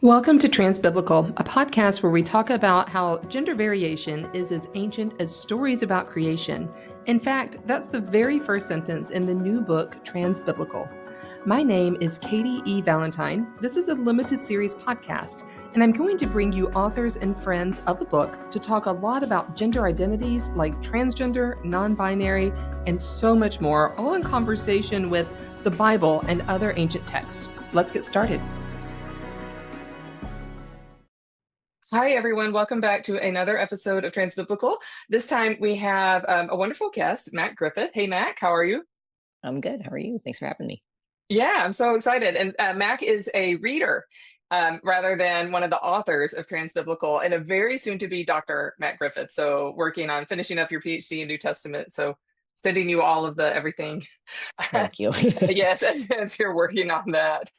Welcome to Transbiblical, a podcast where we talk about how gender variation is as ancient as stories about creation. In fact, that's the very first sentence in the new book, Transbiblical. My name is Katie E. Valentine. This is a limited series podcast, and I'm going to bring you authors and friends of the book to talk a lot about gender identities like transgender, non-binary, and so much more, all in conversation with the Bible and other ancient texts. Let's get started. Hi, everyone. Welcome back to another episode of Transbiblical. This time we have a wonderful guest, Mack Griffith. Hey, Mack, how are you? I'm good. How are you? Thanks for having me. Yeah, I'm so excited. And Mack is a reader rather than one of the authors of Transbiblical, and a very soon-to-be Dr. Mack Griffith. So working on finishing up your PhD in New Testament. So sending you all of the everything. Thank you. Yes, as you're working on that.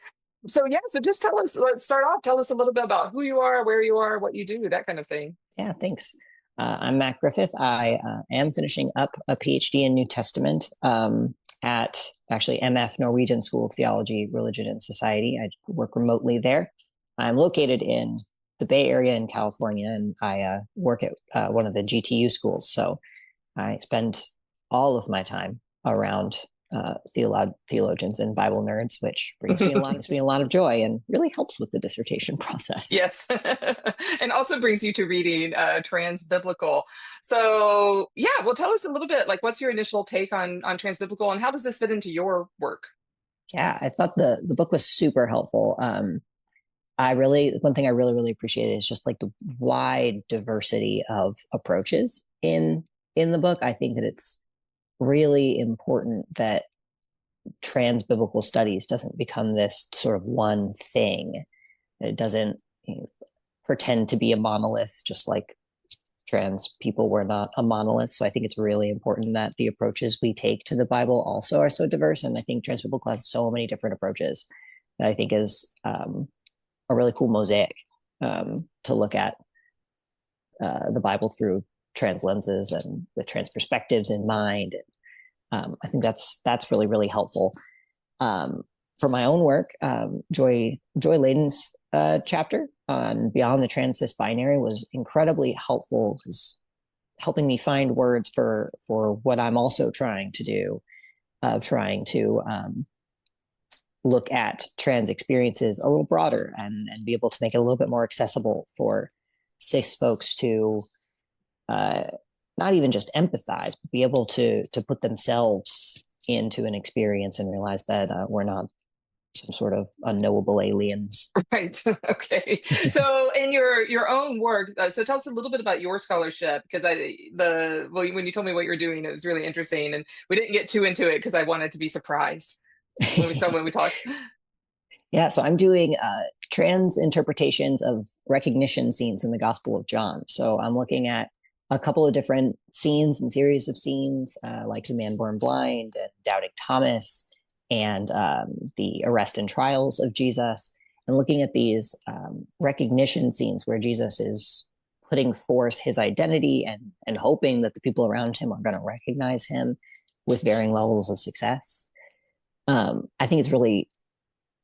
So just tell us, let's start off. Tell us a little bit about who you are, where you are, what you do, that kind of thing. Yeah, thanks. I'm Mack Griffith. I am finishing up a PhD in New Testament at actually MF Norwegian School of Theology, Religion, and Society. I work remotely there. I'm located in the Bay Area in California, and I work at one of the GTU schools. So I spend all of my time around theologians and Bible nerds, which brings me a lot of joy and really helps with the dissertation process. Yes, and also brings you to reading Transbiblical. So yeah, well, tell us a little bit, like, what's your initial take on Transbiblical, and how does this fit into your work? Yeah, I thought the book was super helpful. One thing I really appreciated is just like the wide diversity of approaches in the book. I think that it's really important that transbiblical studies doesn't become this sort of one thing. It doesn't pretend to be a monolith, just like trans people were not a monolith. So I think it's really important that the approaches we take to the Bible also are so diverse. And I think transbiblical has so many different approaches that I think is a really cool mosaic to look at the Bible through trans lenses and with trans perspectives in mind. I think that's really helpful. For my own work, Joy Layden's chapter on Beyond the Trans Cis Binary was incredibly helpful, because helping me find words for what I'm also trying to do, of trying to look at trans experiences a little broader and be able to make it a little bit more accessible for cis folks to not even just empathize, but be able to put themselves into an experience and realize that we're not some sort of unknowable aliens. Right. Okay. So in your own work, so tell us a little bit about your scholarship, because when you told me what you're doing, it was really interesting, and we didn't get too into it because I wanted to be surprised when we talked. Yeah, so I'm doing trans interpretations of recognition scenes in the Gospel of John. So I'm looking at a couple of different scenes and series of scenes, like the man born blind and doubting Thomas, and the arrest and trials of Jesus, and looking at these recognition scenes where Jesus is putting forth his identity and hoping that the people around him are going to recognize him with varying levels of success. I think it's really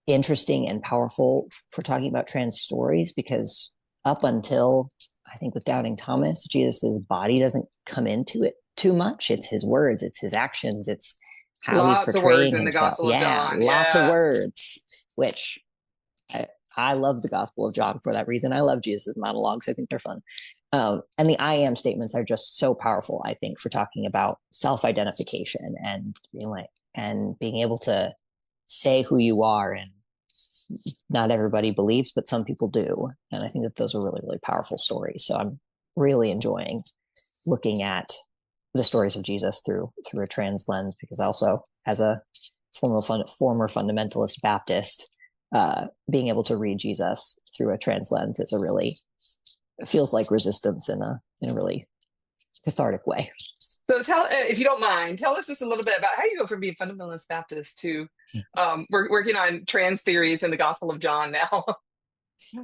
interesting and powerful for talking about trans stories, because up until, I think, with doubting Thomas, Jesus's body doesn't come into it too much. It's his words, it's his actions, it's how he's portraying himself. Lots of words in the Gospel of John. Lots of words, which I love the Gospel of John for that reason. I love Jesus' monologues. I think they're fun. And the I am statements are just so powerful, I think, for talking about self-identification and being able to say who you are. And not everybody believes, but some people do. And I think that those are really powerful stories. So I'm really enjoying looking at the stories of Jesus through a trans lens, because also, as a former fundamentalist Baptist, being able to read Jesus through a trans lens it feels like resistance in a really cathartic way. So if you don't mind, tell us just a little bit about how you go from being fundamentalist Baptist to working on trans theories in the Gospel of John now.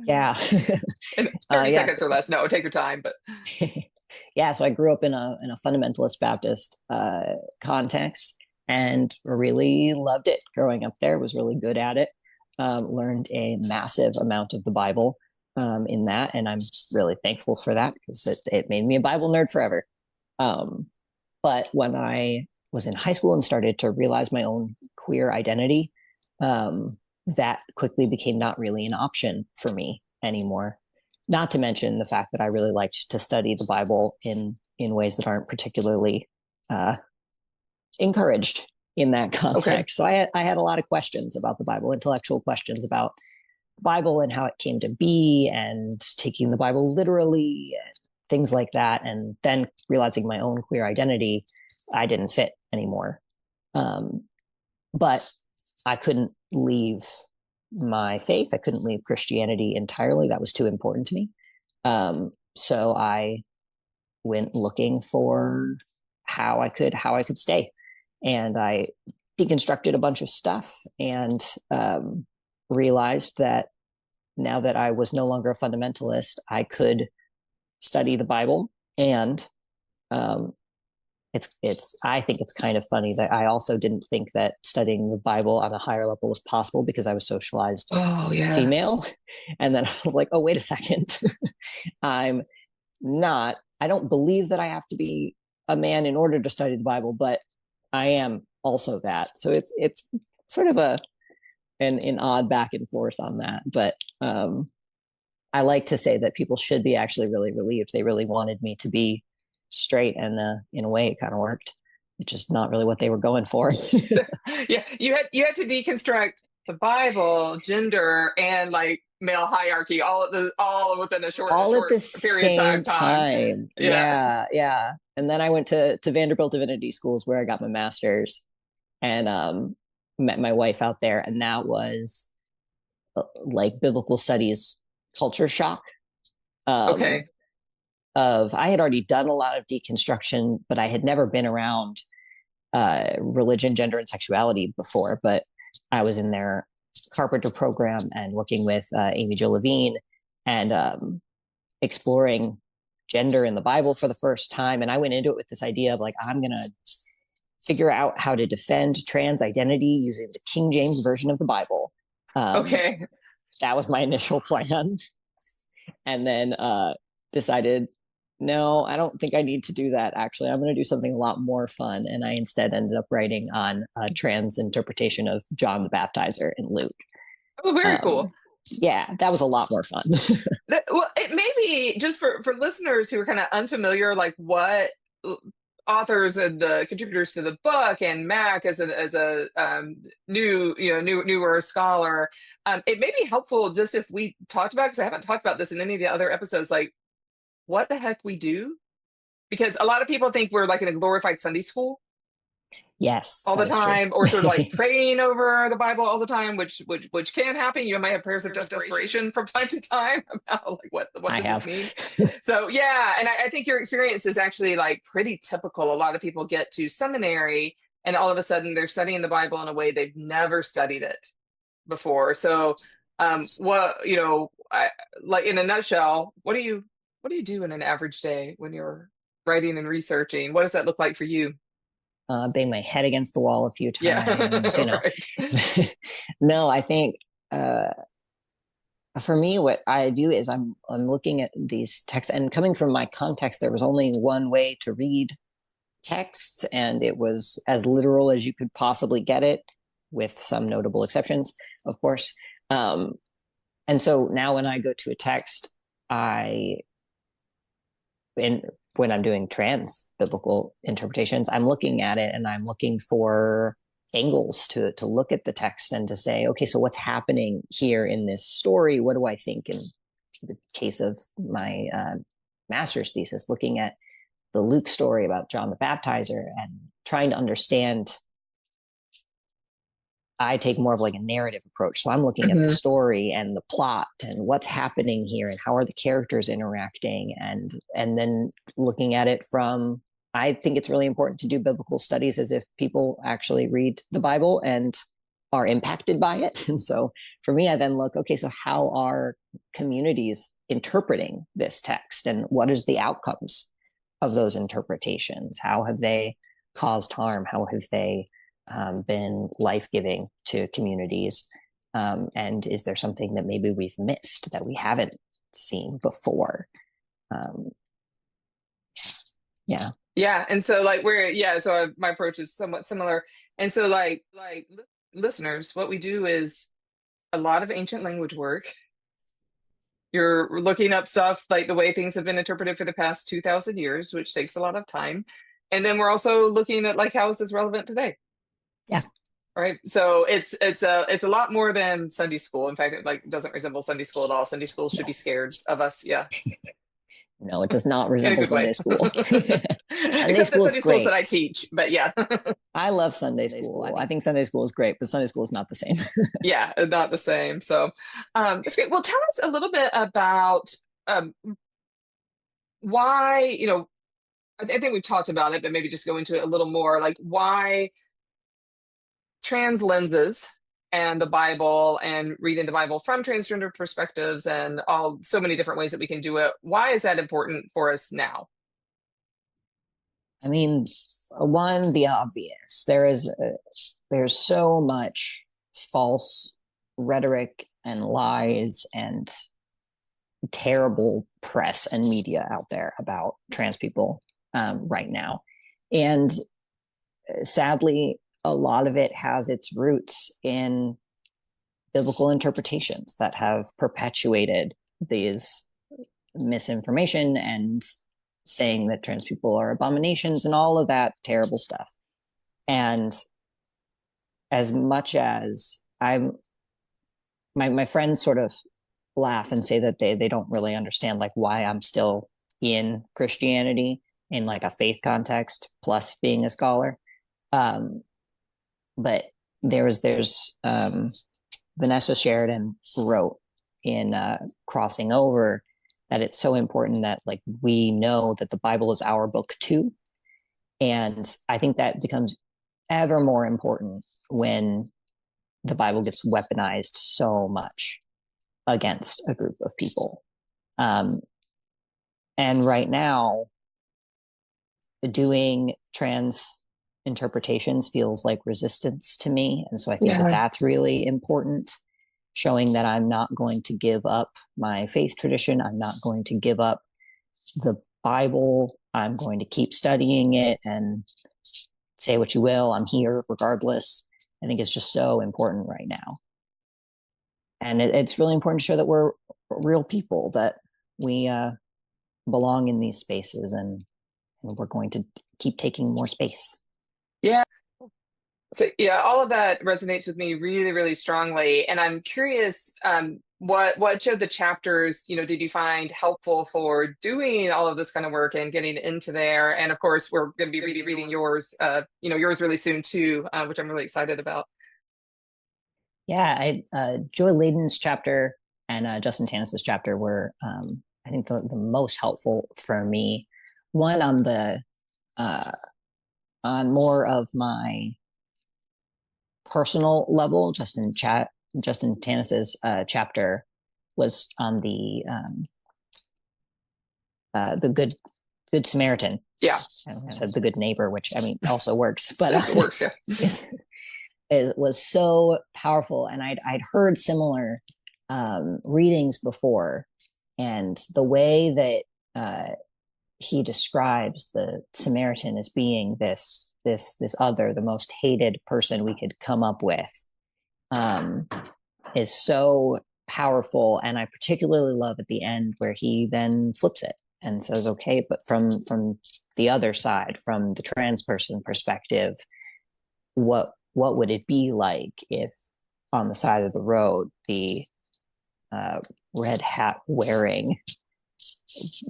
Yeah. In 30 seconds or less. No, take your time. But yeah, so I grew up in a fundamentalist Baptist context and really loved it growing up there, was really good at it. learned a massive amount of the Bible in that. And I'm really thankful for that because it made me a Bible nerd forever. But when I was in high school and started to realize my own queer identity, that quickly became not really an option for me anymore. Not to mention the fact that I really liked to study the Bible in ways that aren't particularly encouraged in that context. Okay. So I had a lot of questions about the Bible, intellectual questions about the Bible and how it came to be, and taking the Bible literally, and things like that. And then realizing my own queer identity, I didn't fit anymore. But I couldn't leave my faith. I couldn't leave Christianity entirely. That was too important to me. So I went looking for how I could stay. And I deconstructed a bunch of stuff and realized that now that I was no longer a fundamentalist, I could study the Bible. And I think it's kind of funny that I also didn't think that studying the Bible on a higher level was possible because I was socialized female. And then I was like, oh, wait a second. I don't believe that I have to be a man in order to study the Bible, but I am also that. So it's sort of an odd back and forth on that. But I like to say that people should be actually really relieved. They really wanted me to be straight, and in a way it kind of worked, which is not really what they were going for. Yeah, you had to deconstruct the Bible, gender, and like male hierarchy all within a short at the period same of time. Yeah. And then I went to Vanderbilt Divinity Schools, where I got my master's, and met my wife out there, and that was like biblical studies culture shock. I had already done a lot of deconstruction, but I had never been around religion, gender, and sexuality before. But I was in their Carpenter program and working with Amy Jo Levine and exploring gender in the Bible for the first time. And I went into it with this idea of like, I'm going to figure out how to defend trans identity using the King James version of the Bible. That was my initial plan. And then decided, no, I don't think I need to do that. Actually, I'm going to do something a lot more fun. And I instead ended up writing on a trans interpretation of John the Baptizer in Luke. Oh, very cool. Yeah, that was a lot more fun. Well, it may be just for listeners who are kind of unfamiliar, like what authors and the contributors to the book, and Mack as a newer scholar, it may be helpful just if we talked about, because I haven't talked about this in any of the other episodes, like what the heck we do, because a lot of people think we're like in a glorified Sunday school. Yes, all the time, or sort of like praying over the Bible all the time, which can happen. You might have prayers of desperation from time to time about like what does this mean. So yeah, and I think your experience is actually like pretty typical. A lot of people get to seminary and all of a sudden they're studying the Bible in a way they've never studied it before. So like in a nutshell, what do you do in an average day when you're writing and researching? What does that look like for you? Bang my head against the wall a few times, Right. No, I think for me, what I do is I'm looking at these texts, and coming from my context, there was only one way to read texts, and it was as literal as you could possibly get it, with some notable exceptions, of course. And so now when I go to a text, when I'm doing trans biblical interpretations, I'm looking at it and I'm looking for angles to look at the text and to say, okay, so what's happening here in this story? What do I think? In the case of my master's thesis, looking at the Luke story about John the Baptizer and trying to understand, I take more of like a narrative approach. So I'm looking at the story and the plot and what's happening here and how are the characters interacting, and then looking at it from, I think it's really important to do biblical studies as if people actually read the Bible and are impacted by it. And so for me, I then look, okay, so how are communities interpreting this text, and what is the outcomes of those interpretations? How have they caused harm? How have they been life-giving to communities? And is there something that maybe we've missed that we haven't seen before? Yeah. Yeah. And so like my approach is somewhat similar. And so listeners, what we do is a lot of ancient language work. You're looking up stuff like the way things have been interpreted for the past 2,000 years, which takes a lot of time. And then we're also looking at like, how is this relevant today? Yeah. Right. So it's a lot more than Sunday school. In fact, it like doesn't resemble Sunday school at all. Sunday school should be scared of us. Yeah. No, it does not In a resemble good way. Sunday school. Sunday Except the school is Sunday schools that great. I teach. But yeah. I love Sunday school. I think Sunday school is great, but Sunday school is not the same. Yeah, not the same. So it's great. Well, tell us a little bit about um, why, I think we've talked about it, but maybe just go into it a little more, like why trans lenses and the Bible and reading the Bible from transgender perspectives and so many different ways that we can do it. Why is that important for us now? I mean, one, the obvious. There's so much false rhetoric and lies and terrible press and media out there about trans people right now. And sadly, a lot of it has its roots in biblical interpretations that have perpetuated these misinformation and saying that trans people are abominations and all of that terrible stuff. And as much as my friends sort of laugh and say that they don't really understand like why I'm still in Christianity in like a faith context plus being a scholar. But there's Vanessa Sheridan wrote in Crossing Over that it's so important that like we know that the Bible is our book too. And I think that becomes ever more important when the Bible gets weaponized so much against a group of people. And right now, doing trans interpretations feels like resistance to me. And so I think that that's really important, showing that I'm not going to give up my faith tradition. I'm not going to give up the Bible. I'm going to keep studying it, and say what you will, I'm here regardless. I think it's just so important right now. And it's really important to show that we're real people, that we belong in these spaces, and we're going to keep taking more space. Yeah. So yeah, all of that resonates with me really, really strongly. And I'm curious, what of the chapters, did you find helpful for doing all of this kind of work and getting into there? And of course, we're going to be reading yours, yours really soon too, which I'm really excited about. Yeah, Joy Layden's chapter and Justin Tanis's chapter were, I think, the most helpful for me. One on on more of my personal level. Justin Tanis's chapter was on the good Samaritan. Yeah, I said the good neighbor, which I mean also works, but it works. Yeah, it was so powerful, and I'd heard similar readings before, and the way that he describes the Samaritan as being this other, the most hated person we could come up with, is so powerful. And I particularly love at the end where he then flips it and says, okay, but from the other side, from the trans person perspective, what would it be like if on the side of the road the red hat wearing,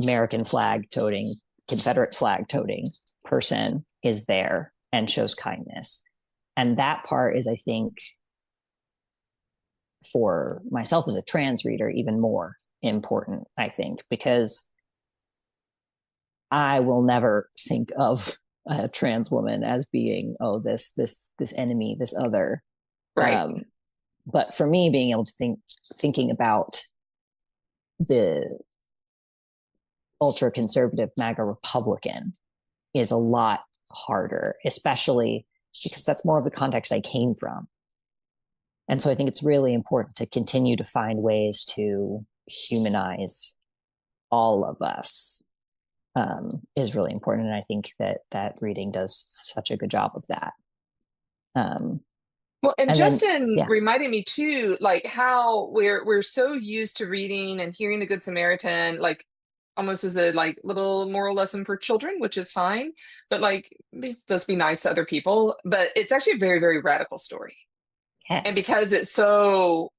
American flag toting, Confederate flag toting person is there and shows kindness? And that part is, I think, for myself as a trans reader, even more important, I think, because I will never think of a trans woman as being, this enemy, this other. right. But for me, being able to thinking about the ultra conservative MAGA Republican is a lot harder, especially because that's more of the context I came from. And so I think it's really important to continue to find ways to humanize all of us, is really important. And I think that reading does such a good job of that. Um, Well, and and then, Justin yeah, reminded me too, like how we're so used to reading and hearing the Good Samaritan, like almost as a like little moral lesson for children, which is fine. But like, let's be nice to other people. But it's actually a very, very radical story. And yes, because it's so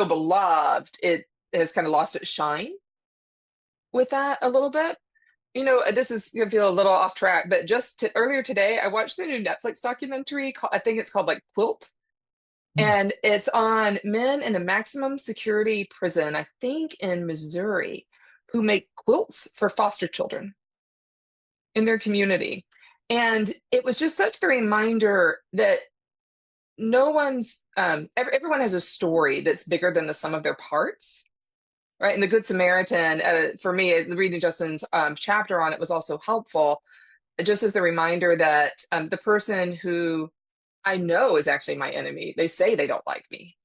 beloved, it has kind of lost its shine with that a little bit. This is gonna feel a little off track, but earlier today, I watched the new Netflix documentary. I think it's called like Quilt, and it's on men in a maximum security prison, I think in Missouri, who make quilts for foster children in their community. And it was just such the reminder that everyone has a story that's bigger than the sum of their parts, right? And the Good Samaritan, for me, reading Justin's chapter on it was also helpful, just as the reminder that the person who I know is actually my enemy, they say they don't like me,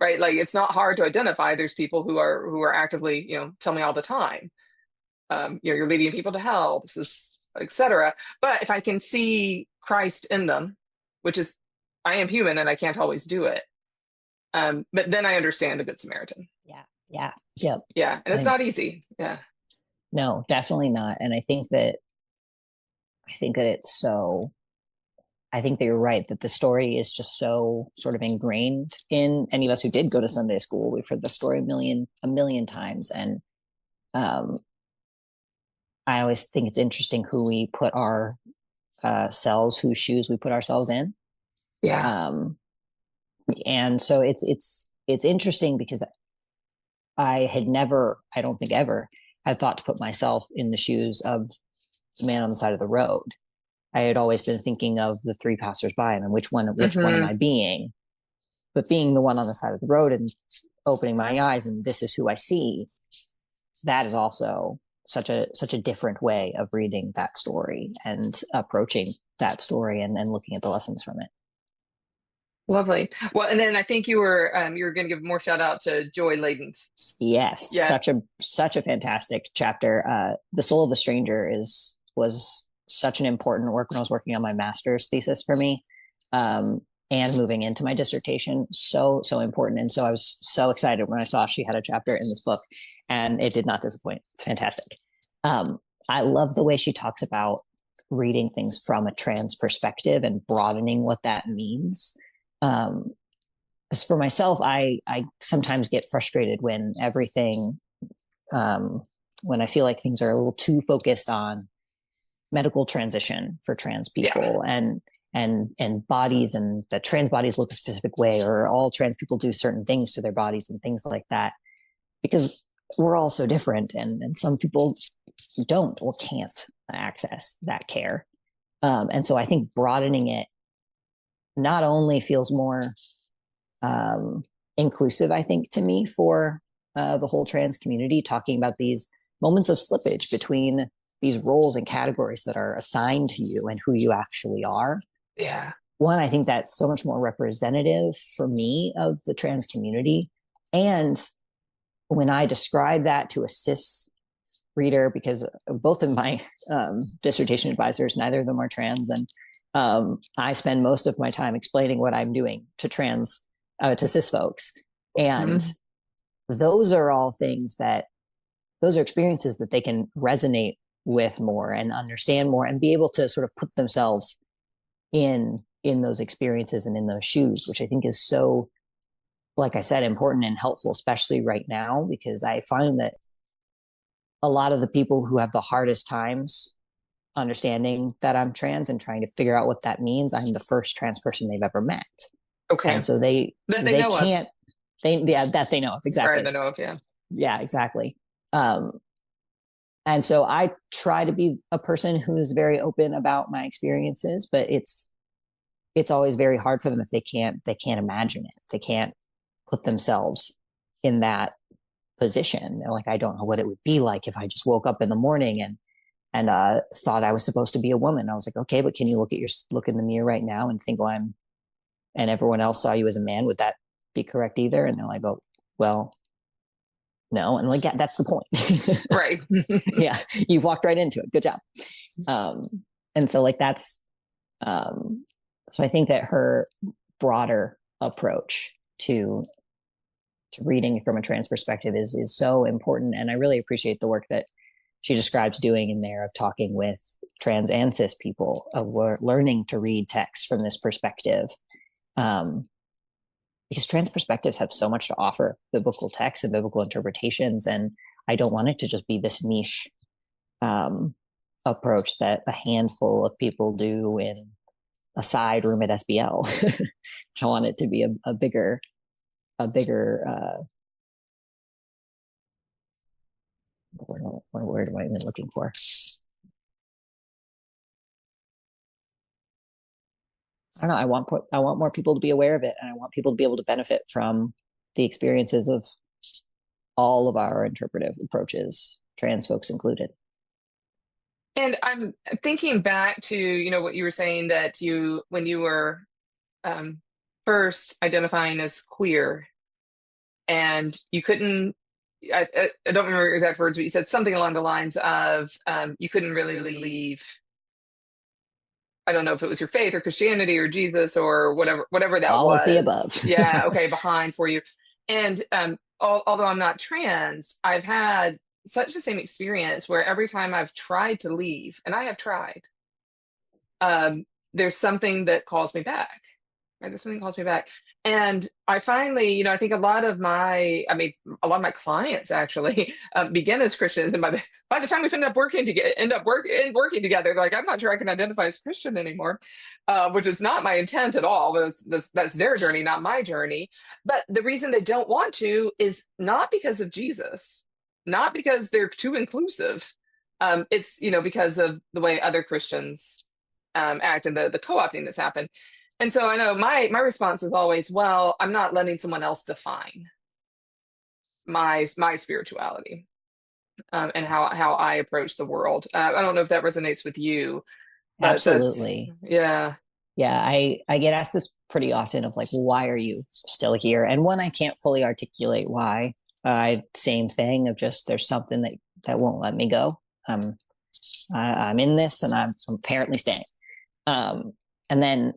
right? Like it's not hard to identify. There's people who are actively, tell me all the time, you're leading people to hell. This is etc. But if I can see Christ in them, which is I am human and I can't always do it. But then I understand the Good Samaritan. yeah, yeah, yep. Yeah, and I it's think not easy. Yeah. no, definitely not. And I think that it's so. I think that you're right that the story is just so sort of ingrained in any of us who did go to Sunday school. We've heard the story a million times, and um, I always think it's interesting who we put our selves, whose shoes we put ourselves in. Yeah. Um, and so it's interesting because I had never, I don't think ever, had thought to put myself in the shoes of the man on the side of the road. I had always been thinking of the three passersby and which one am Hmm. I being? But being the one on the side of the road and opening my eyes and this is who I see, that is also such a different way of reading that story and approaching that story and looking at the lessons from it. Lovely. Well, and then I think you were going to give more shout out to Joy Ladens. Yes, Yeah. such a fantastic chapter. The Soul of the Stranger is was such an important work when I was working on my master's thesis for me, um, and moving into my dissertation. So important, and so I was so excited when I saw she had a chapter in this book, and it did not disappoint. It's fantastic. Um, I love the way she talks about reading things from a trans perspective and broadening what that means. Um, as for myself, I sometimes get frustrated when um, when I feel like things are a little too focused on medical transition for trans Yeah. people and bodies and that trans bodies look a specific way or all trans people do certain things to their bodies and things like that because we're all so different and some people don't or can't access that care. And so I think broadening it not only feels more um, inclusive, I think, to me for the whole trans community, talking about these moments of slippage between these roles and categories that are assigned to you and who you actually are. Yeah. One, I think that's so much more representative for me of the trans community. And when I describe that to a cis reader, because both of my dissertation advisors, neither of them are trans, and I spend most of my time explaining what I'm doing to cis folks, and Mhm. those are all things that those are experiences that they can resonate with more and understand more and be able to sort of put themselves in those experiences and in those shoes, which I think is so, like I said, important and helpful, especially right now, because I find that a lot of the people who have the hardest times understanding that I'm trans and trying to figure out what that means, I'm the first trans person they've ever met. And Okay. so they That they they know of, can't they yeah, that they know of or exactly. they know of, yeah. Yeah, exactly. Um, and so I try to be a person who's very open about my experiences, but it's always very hard for them if they can't imagine it. They can't put themselves in that position. Like I don't know what it would be like if I just woke up in the morning and thought I was supposed to be a woman. I was like, okay, but can you look in the mirror right now and think, well, and everyone else saw you as a man, would that be correct either? And they're like, oh, well, no. And like, yeah, that's the point. Right. Yeah, you've walked right into it. Good job. And so like that's so I think that her broader approach to reading from a trans perspective is so important. And I really appreciate the work that she describes doing in there of talking with trans and cis people, of learning to read texts from this perspective. Because trans perspectives have so much to offer biblical texts and biblical interpretations. And I don't want it to just be this niche approach that a handful of people do in a side room at SBL. I want it to be a bigger what word am I even looking for? I don't know. I want more people to be aware of it, and I want people to be able to benefit from the experiences of all of our interpretive approaches, trans folks included. And I'm thinking back to, what you were saying, that when you were first identifying as queer, and you couldn't, I don't remember your exact words, but you said something along the lines of you couldn't really leave. I don't know if it was your faith or Christianity or Jesus or whatever that All was. of the above. Yeah, okay, behind for you. And although I'm not trans, I've had such the same experience where every time I've tried to leave, and I have tried, there's something that calls me back. Right? There's something that calls me back. And I finally, I think a lot of my clients actually begin as Christians, and by the time we end up working together, they're like, I'm not sure I can identify as Christian anymore, which is not my intent at all. That's their journey, not my journey. But the reason they don't want to is not because of Jesus, not because they're too inclusive. It's because of the way other Christians act, and the co-opting that's happened. And so I know my response is always, well, I'm not letting someone else define my spirituality and how I approach the world. I don't know if that resonates with you, but Absolutely. Yeah. I get asked this pretty often of like, why are you still here? And one, I can't fully articulate why. Same thing of just there's something that won't let me go. I'm in this, and I'm apparently staying. And then,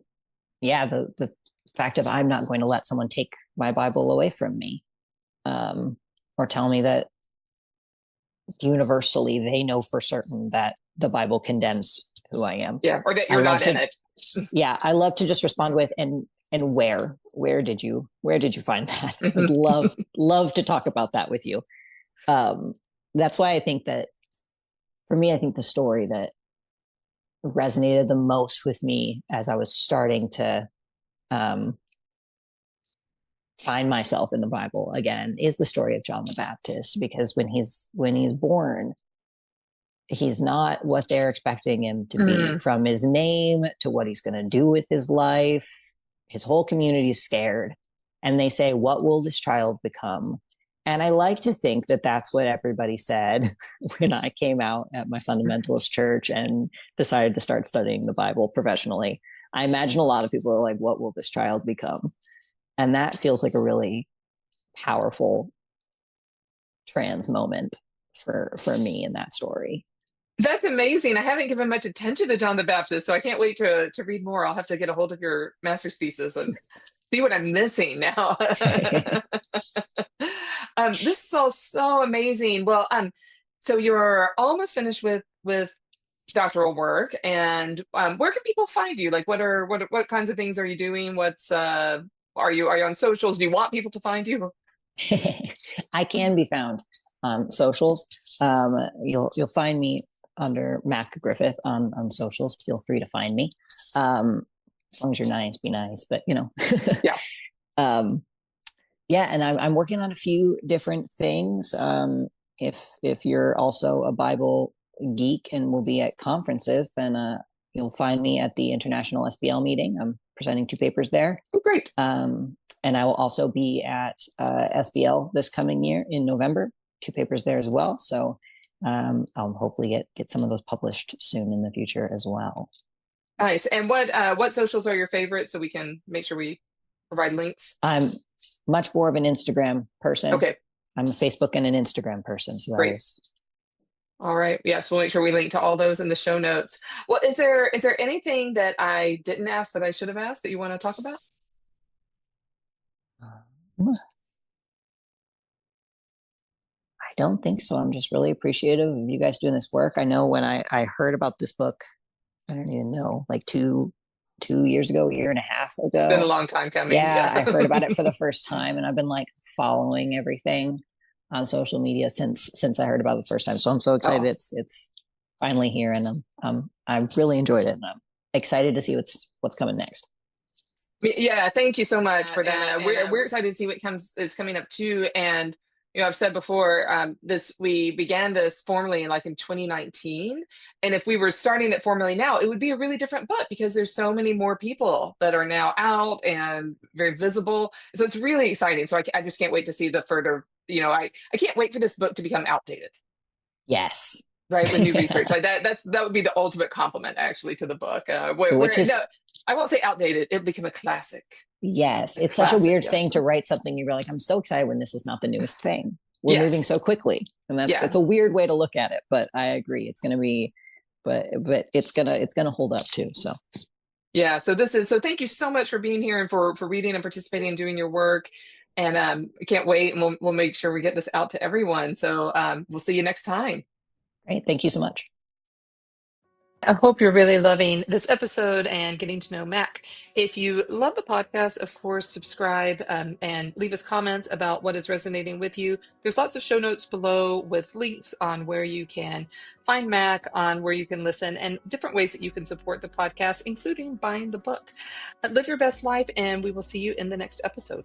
yeah, the fact of I'm not going to let someone take my Bible away from me, or tell me that universally they know for certain that the Bible condemns who I am. Yeah, or that you're not in it. Yeah, I love to just respond with and where did you find that? I'd love to talk about that with you. That's why I think that for me, I think the story that resonated the most with me as I was starting to find myself in the Bible again is the story of John the Baptist, because when he's born, he's not what they're expecting him to be, from his name to what he's going to do with his life. His whole community is scared, and they say, what will this child become? And I like to think that that's what everybody said when I came out at my fundamentalist church and decided to start studying the Bible professionally. I imagine a lot of people are like, what will this child become? And that feels like a really powerful trans moment for me in that story. That's amazing. I haven't given much attention to John the Baptist, so I can't wait to read more. I'll have to get a hold of your master's thesis and see what I'm missing now. This is all so amazing. Well, so you're almost finished with doctoral work, and where can people find you? Like, what kinds of things are you doing? Are you on socials? Do you want people to find you? I can be found on socials. You'll find me under Mack Griffith on socials. Feel free to find me. As long as you're nice, be nice. But Yeah. Yeah, and I'm working on a few different things. If you're also a Bible geek and will be at conferences, then you'll find me at the International SBL meeting. I'm presenting 2 papers there. Oh, great. And I will also be at SBL this coming year in November. 2 papers there as well. So I'll hopefully get some of those published soon in the future as well. Nice. And what socials are your favorite so we can make sure we provide links? I'm much more of an Instagram person. Okay, I'm a Facebook and an Instagram person. So that great. is, All right. Yes, we'll make sure we link to all those in the show notes. Well, is there anything that I didn't ask that I should have asked that you want to talk about? I don't think so. I'm just really appreciative of you guys doing this work. I know when I heard about this book, I don't even know, like two years ago, a year and a half It's been a ago. long time coming. Yeah, Yeah. I heard about it for the first time, and I've been like following everything on social media since I heard about it the first time. So I'm so excited Oh, it's finally here, and I really enjoyed it, and I'm excited to see what's coming next. yeah. Thank you so much for And that. We're excited to see what comes is coming up too. And I've said before, this we began this formally in 2019, and if we were starting it formally now, it would be a really different book because there's so many more people that are now out and very visible. So it's really exciting. So I just can't wait to see the further. I can't wait for this book to become outdated. Yes. Right, with new research like that would be the ultimate compliment actually to the book. Which No, is I won't say outdated. It'll become a classic. yes, A it's such a classic, weird thing yes. to write something you're like, I'm so excited when this is not the newest thing. We're moving Yes. so quickly. And that's Yeah. a weird way to look at it, but I agree. It's gonna be but it's gonna hold up too. So Yeah. So thank you so much for being here and for reading and participating and doing your work. And I can't wait, and we'll make sure we get this out to everyone. So we'll see you next time. great. Thank you so much. I hope you're really loving this episode and getting to know Mac. If you love the podcast, of course, subscribe and leave us comments about what is resonating with you. There's lots of show notes below with links on where you can find Mac, on where you can listen, and different ways that you can support the podcast, including buying the book. Live your best life, and we will see you in the next episode.